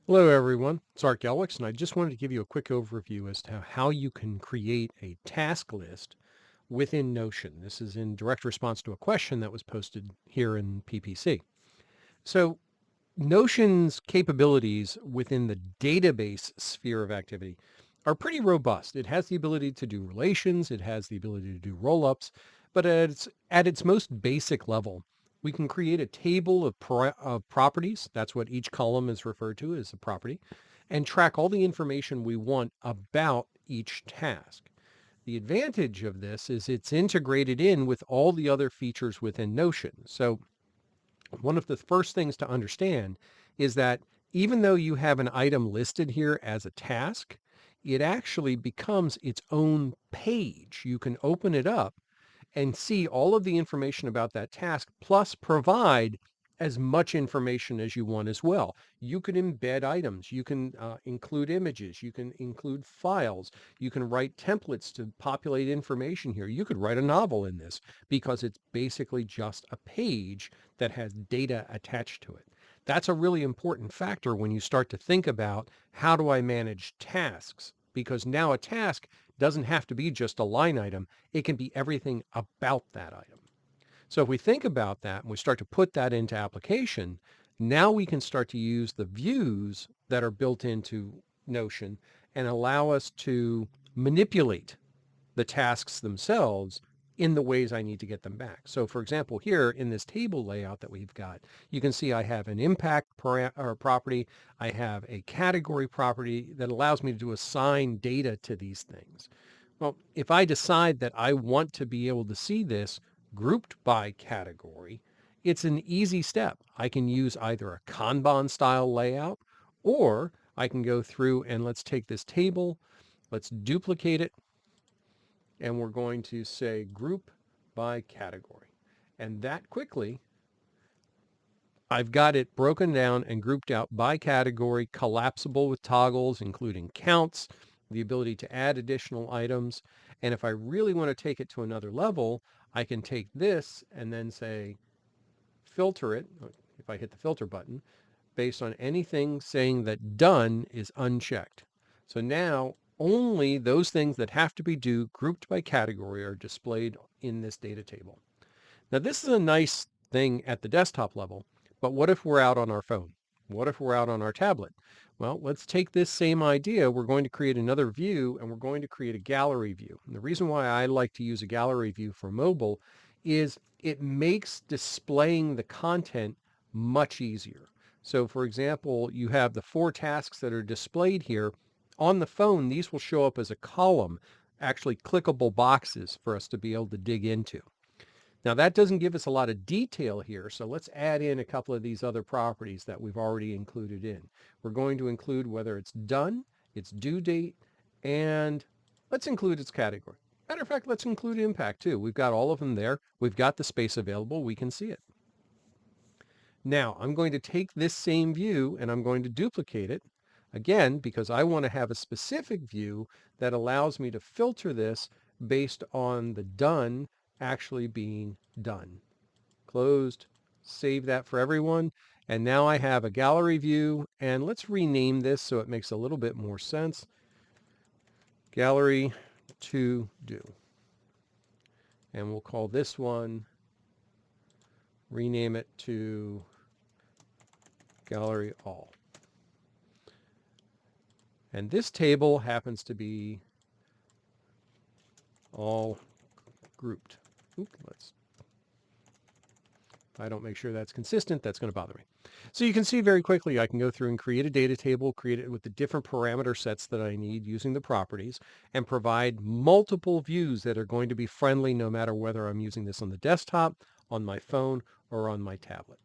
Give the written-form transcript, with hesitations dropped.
Hello, everyone. It's Art Gelwix, and I just wanted to give you a quick overview as to how you can create a task list within Notion. This is in direct response to a question that was posted here in PPC. So Notion's capabilities within the database sphere of activity are pretty robust. It has the ability to do relations, it has the ability to do rollups, but at its most basic level, we can create a table of properties. That's what each column is referred to as a property, and track all the information we want about each task. The advantage of this is it's integrated in with all the other features within Notion. So one of the first things to understand is that even though you have an item listed here as a task, it actually becomes its own page. You can open it up and see all of the information about that task, plus provide as much information as you want as well. You can embed items, you can include images, you can include files, you can write templates to populate information here. You could write a novel in this because it's basically just a page that has data attached to it. That's a really important factor when you start to think about how do I manage tasks? Because now a task doesn't have to be just a line item. It can be everything about that item. So if we think about that and we start to put that into application, now we can start to use the views that are built into Notion and allow us to manipulate the tasks themselves in the ways I need to get them back. So for example, here in this table layout that we've got, you can see I have an impact property. I have a category property that allows me to assign data to these things. Well, if I decide that I want to be able to see this grouped by category, it's an easy step. I can use either a Kanban style layout, or I can go through and let's take this table, let's duplicate it, and we're going to say group by category. And that quickly, I've got it broken down and grouped out by category, collapsible with toggles, including counts, the ability to add additional items. And if I really want to take it to another level, I can take this and then say, filter it, if I hit the filter button, based on anything saying that done is unchecked. So now only those things that have to be due grouped by category are displayed in this data table. Now this is a nice thing at the desktop level, but what if we're out on our phone? What if we're out on our tablet? Well, let's take this same idea. We're going to create another view and we're going to create a gallery view. And the reason why I like to use a gallery view for mobile is it makes displaying the content much easier. So for example, you have the 4 tasks that are displayed here. On the phone, these will show up as a column, actually clickable boxes for us to be able to dig into. Now that doesn't give us a lot of detail here, so let's add in a couple of these other properties that we've already included in. We're going to include whether it's done, its due date, and let's include its category. Matter of fact, let's include impact too. We've got all of them there. We've got the space available. We can see it. Now I'm going to take this same view and I'm going to duplicate it again because I want to have a specific view that allows me to filter this based on the done actually being done. Closed, save that for everyone. And now I have a gallery view, and let's rename this so it makes a little bit more sense. Gallery to do. And we'll call this one, rename it to gallery all. And this table happens to be all grouped. Let's If I don't make sure that's consistent, that's going to bother me. So you can see very quickly, I can go through and create a data table, create it with the different parameter sets that I need using the properties, and provide multiple views that are going to be friendly no matter whether I'm using this on the desktop, on my phone, or on my tablet.